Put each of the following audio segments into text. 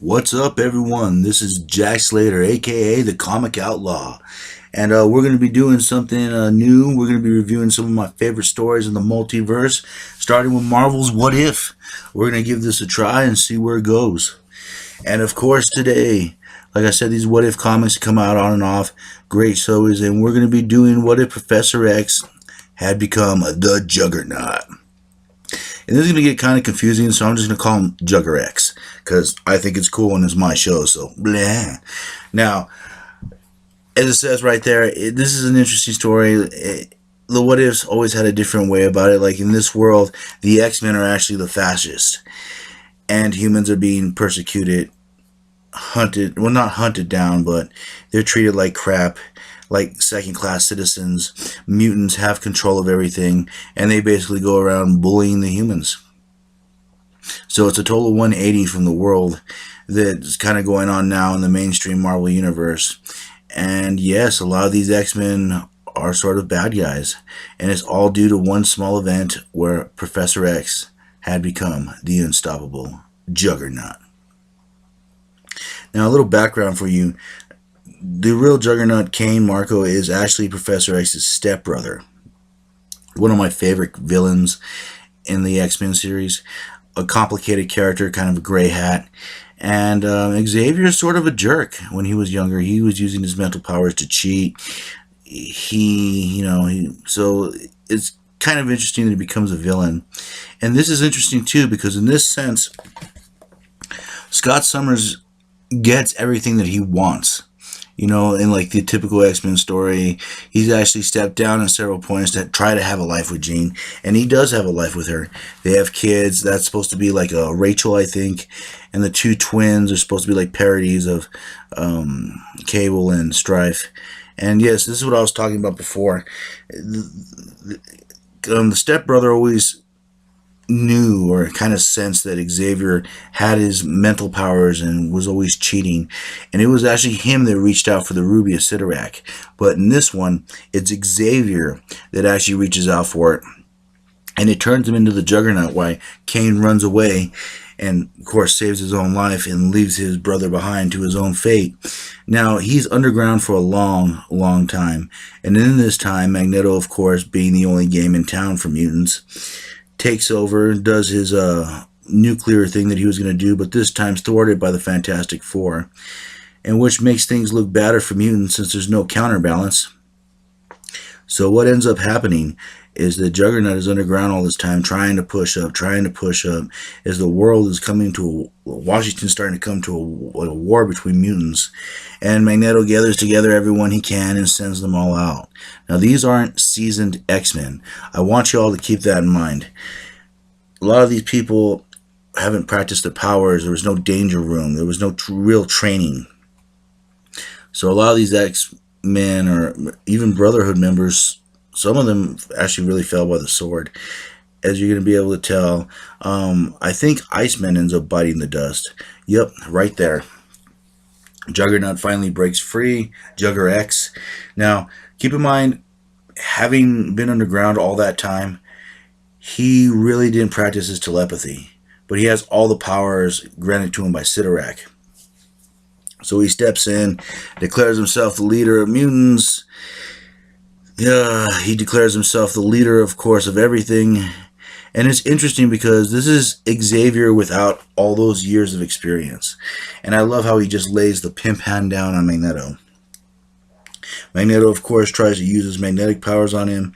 What's up, everyone? This is Jack Slater, aka the Comic Outlaw, and we're going to be doing something new. We're going to be reviewing some of my favorite stories in the multiverse, starting with Marvel's What If. We're going to give this a try and see where it goes. And of course, today, like I said, these What If comics come out on and off. Great shows, and we're going to be doing What If Professor X had become the Juggernaut. And this is going to get kind of confusing, so I'm just going to call him Jugger X because I think it's cool and it's my show, so blah. Now, as it says right there, this is an interesting story. The What Ifs always had a different way about it. Like in this world, the X-Men are actually the fascists, and humans are being persecuted, hunted, well, not hunted down, but they're treated like crap, like second-class citizens. Mutants have control of everything, and they basically go around bullying the humans. So it's a total 180 from the world that's kind of going on now in the mainstream Marvel universe. And yes, a lot of these X-Men are sort of bad guys, and it's all due to one small event where Professor X had become the unstoppable Juggernaut. Now, a little background for you. The real Juggernaut, Kane Marco, is actually Professor X's stepbrother. One of my favorite villains in the X-Men series. A complicated character, kind of a gray hat. And Xavier is sort of a jerk. When he was younger, he was using his mental powers to cheat. So it's kind of interesting that he becomes a villain. And this is interesting too, because in this sense, Scott Summers gets everything that he wants. In like the typical X-Men story, he's actually stepped down at several points to try to have a life with Jean, and he does have a life with her. They have kids. That's supposed to be like a Rachel, I think, and the two twins are supposed to be like parodies of Cable and Strife. And yes, this is what I was talking about before. The stepbrother always knew or kind of sensed that Xavier had his mental powers and was always cheating, and it was actually him that reached out for the Ruby of Sidorak. But in this one, it's Xavier that actually reaches out for it, and it turns him into the Juggernaut. Why Kane runs away and of course saves his own life and leaves his brother behind to his own fate. Now, he's underground for a long time, and in this time, Magneto, of course, being the only game in town for mutants, takes over, does his nuclear thing that he was going to do, but this time's thwarted by the Fantastic Four, and which makes things look badder for mutants since there's no counterbalance. So what ends up happening is that Juggernaut is underground all this time, trying to push up, as the world is coming to Washington's starting to come to a war between mutants, and Magneto gathers together everyone he can and sends them all out. Now, these aren't seasoned X-Men. I want you all to keep that in mind. A lot of these people haven't practiced their powers. There was no danger room. There was no real training. So a lot of these X-Men, or even Brotherhood members, some of them actually really fell by the sword, as you're going to be able to tell. I think Iceman ends up biting the dust. Yep, right there. Juggernaut finally breaks free. Jugger X. Now, keep in mind, having been underground all that time, he really didn't practice his telepathy, but he has all the powers granted to him by Sidorak. So he steps in, declares himself the leader of mutants. He declares himself the leader, of course, of everything. And it's interesting because this is Xavier without all those years of experience. And I love how he just lays the pimp hand down on Magneto. Magneto, of course, tries to use his magnetic powers on him.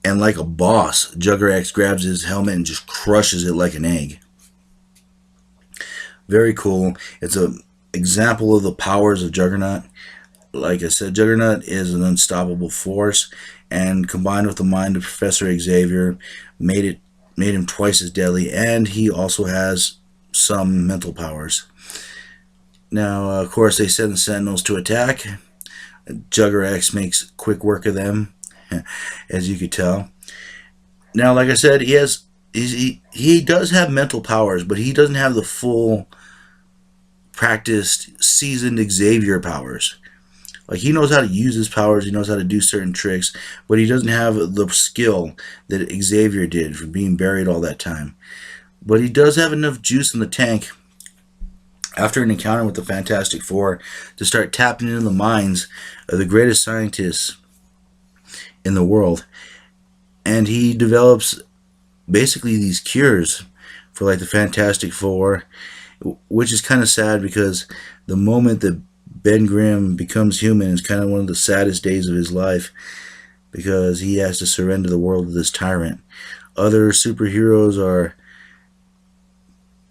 And like a boss, Jugger X grabs his helmet and just crushes it like an egg. Very cool. It's an example of the powers of Juggernaut. Like I said, Juggernaut is an unstoppable force, and combined with the mind of Professor Xavier, made him twice as deadly, and he also has some mental powers. Now, of course, they send the Sentinels to attack. Jugger X makes quick work of them, as you could tell. Now, like I said, he does have mental powers, but he doesn't have the full practiced, seasoned Xavier powers. Like, he knows how to use his powers, he knows how to do certain tricks, but he doesn't have the skill that Xavier did for being buried all that time. But he does have enough juice in the tank. after an encounter with the Fantastic Four, to start tapping into the minds of the greatest scientists in the world. And he develops basically these cures for like the Fantastic Four, which is kind of sad because the moment that Ben Grimm becomes human is kind of one of the saddest days of his life because he has to surrender the world to this tyrant. Other superheroes are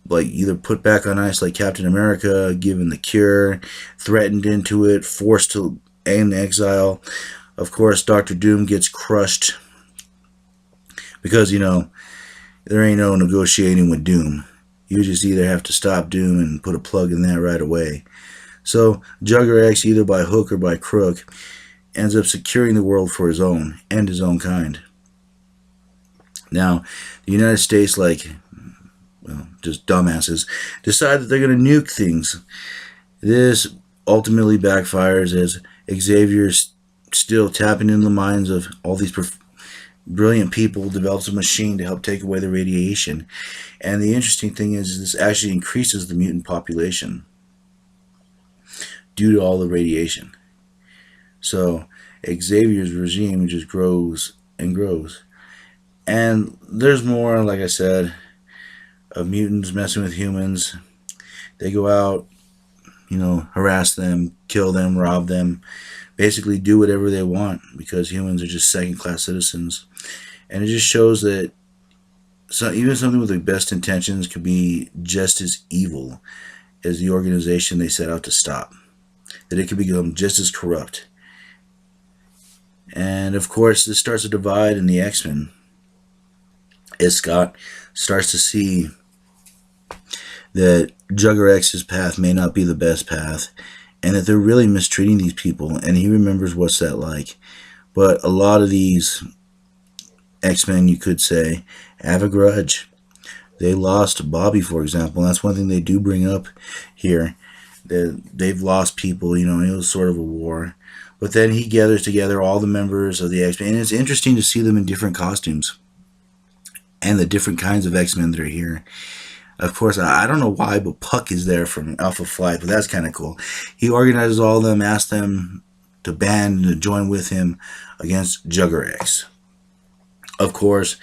like either put back on ice like Captain America, given the cure, threatened into it, forced to end exile. Of course, Doctor Doom gets crushed because, there ain't no negotiating with Doom. You just either have to stop Doom and put a plug in that right away. So Juggernaut, either by hook or by crook, ends up securing the world for his own and his own kind. Now, the United States, just dumbasses, decide that they're going to nuke things. This ultimately backfires as Xavier's still tapping into the minds of all these brilliant people, develops a machine to help take away the radiation. And the interesting thing is this actually increases the mutant population due to all the radiation. So Xavier's regime just grows and grows. And there's more, like I said, of mutants messing with humans. They go out, harass them, kill them, rob them, basically do whatever they want because humans are just second-class citizens. And it just shows that even something with the best intentions could be just as evil as the organization they set out to stop. That it could become just as corrupt. And of course, this starts a divide in the X-Men as Scott starts to see that Juggernaut's path may not be the best path, and that they're really mistreating these people, and he remembers what's that like. But a lot of these X-Men, you could say, have a grudge. They lost Bobby, for example, and that's one thing they do bring up here. That they've lost people, it was sort of a war. But then he gathers together all the members of the X-Men, and it's interesting to see them in different costumes and the different kinds of X-Men that are here. Of course, I don't know why, but Puck is there from Alpha Flight, but that's kind of cool. He organizes all of them, asks them to band and to join with him against Juggernaut. Of course,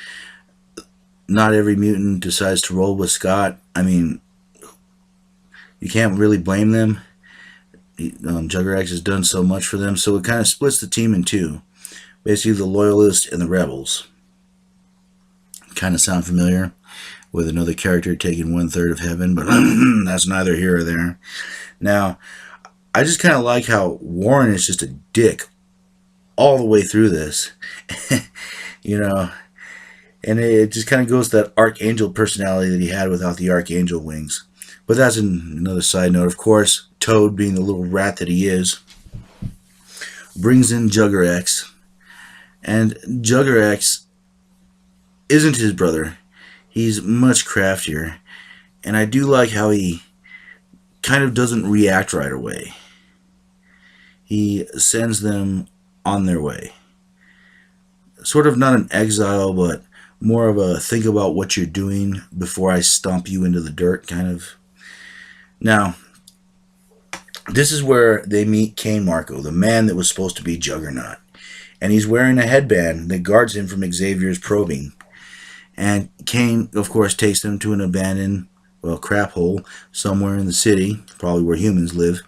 not every mutant decides to roll with Scott. I mean, you can't really blame them. Juggernaut has done so much for them, so it kind of splits the team in two. Basically, the Loyalists and the Rebels. Kind of sound familiar? With another character taking 1/3 of heaven, but that's neither here or there. Now, I just kind of like how Warren is just a dick all the way through this. And it just kind of goes to that Archangel personality that he had without the Archangel wings. But that's another side note. Of course, Toad, being the little rat that he is, brings in Juggernaut. And Juggernaut isn't his brother. He's much craftier. And I do like how he kind of doesn't react right away. He sends them on their way. Sort of not an exile, but more of a think about what you're doing before I stomp you into the dirt kind of. Now, this is where they meet Kane Marco, the man that was supposed to be Juggernaut. And he's wearing a headband that guards him from Xavier's probing. And Kane, of course, takes them to an abandoned, crap hole somewhere in the city, probably where humans live.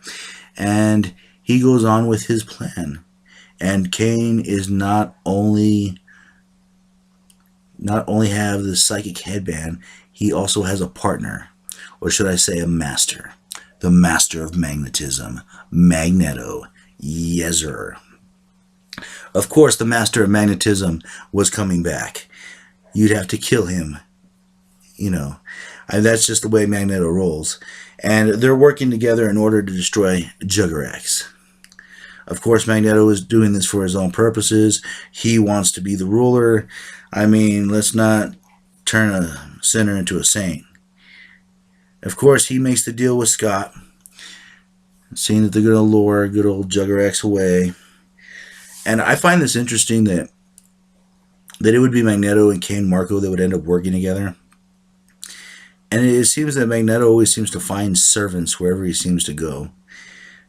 And he goes on with his plan. And Kane is not only have the psychic headband, he also has a partner. Or should I say a master. The master of magnetism, Magneto. Yes, sir. Of course, the master of magnetism was coming back. You'd have to kill him. That's just the way Magneto rolls. And they're working together in order to destroy Juggernaut. Of course, Magneto is doing this for his own purposes. He wants to be the ruler. I mean, let's not turn a sinner into a saint. Of course, he makes the deal with Scott, seeing that they're going to lure good old Juggernaut away. And I find this interesting that it would be Magneto and Kane Marco that would end up working together. And it seems that Magneto always seems to find servants wherever he seems to go.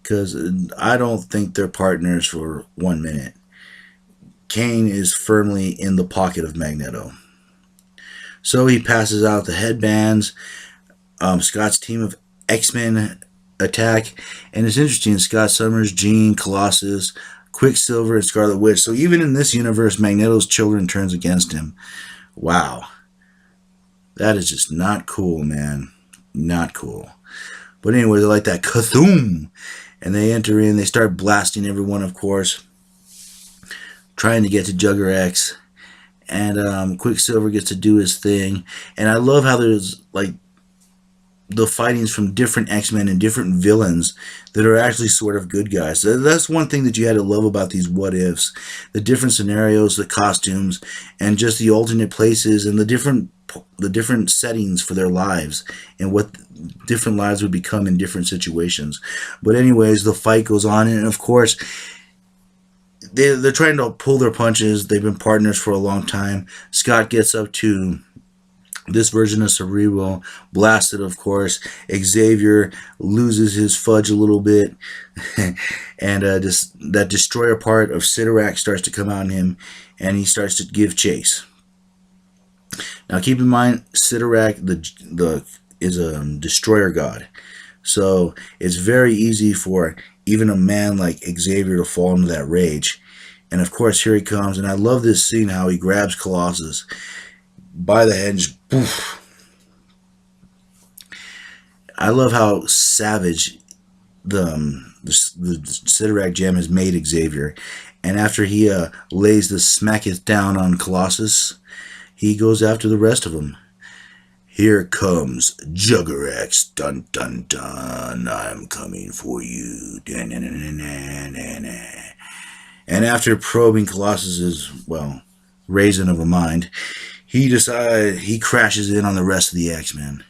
Because I don't think they're partners for 1 minute. Kane is firmly in the pocket of Magneto. So he passes out the headbands. Scott's team of X-Men attack. And it's interesting, Scott Summers, Jean, Colossus, Quicksilver, and Scarlet Witch. So even in this universe, Magneto's children turns against him. Wow. That is just not cool, man. Not cool. But anyway, they like that Cthulhu. And they enter in, they start blasting everyone, of course, trying to get to Juggernaut. And Quicksilver gets to do his thing. And I love how there's like the fightings from different X-Men and different villains that are actually sort of good guys. So that's one thing that you had to love about these what ifs. The different scenarios, the costumes, and just the alternate places and the different settings for their lives and what different lives would become in different situations. But anyways, the fight goes on, and of course they're trying to pull their punches. They've been partners for a long time. Scott gets up to this version of Cerebro, blasted, of course. Xavier loses his fudge a little bit, and that destroyer part of Sidorak starts to come out in him, and he starts to give chase. Now, keep in mind, Sidorak is a destroyer god, so it's very easy for even a man like Xavier to fall into that rage. And of course, here he comes, and I love this scene how he grabs Colossus by the head and just poof. I love how savage the Sidorak gem has made Xavier. And after he lays the smacketh down on Colossus, he goes after the rest of them. Here comes Juggernaut. Dun dun dun. I'm coming for you. And after probing Colossus's, well, raisin of a mind, he crashes in on the rest of the X-Men.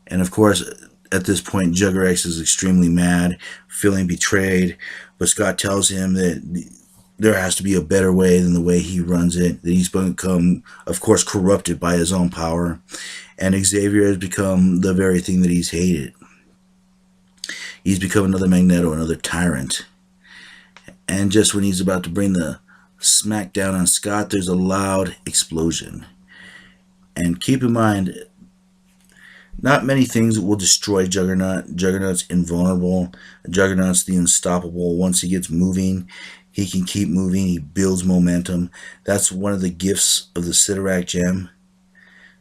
And of course, at this point, Juggernaut is extremely mad, feeling betrayed. But Scott tells him that there has to be a better way than the way he runs it. That he's become, of course, corrupted by his own power. And Xavier has become the very thing that he's hated. He's become another Magneto, another tyrant. And just when he's about to bring the smack down on Scott, there's a loud explosion. And keep in mind, not many things will destroy Juggernaut. Juggernaut's invulnerable. Juggernaut's the unstoppable. Once he gets moving, he can keep moving. He builds momentum. That's one of the gifts of the Sidorak gem.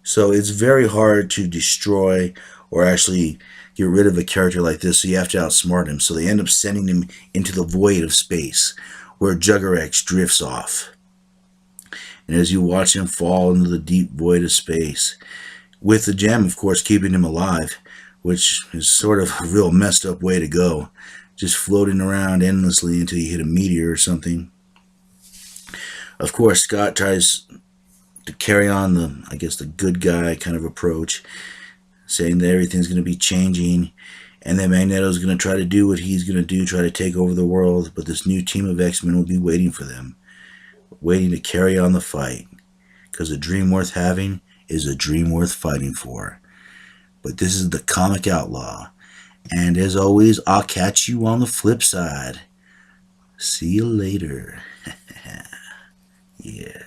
So it's very hard to destroy or actually get rid of a character like this, so you have to outsmart him. So they end up sending him into the void of space, where Juggernaut drifts off. And as you watch him fall into the deep void of space, with the gem, of course, keeping him alive, which is sort of a real messed up way to go, just floating around endlessly until you hit a meteor or something. Of course, Scott tries to carry on the good guy kind of approach, saying that everything's going to be changing, and that Magneto's going to try to do what he's going to do, try to take over the world, but this new team of X-Men will be waiting for them, waiting to carry on the fight, because a dream worth having is a dream worth fighting for. But this is the Comic Outlaw, and as always, I'll catch you on the flip side. See you later. Yeah.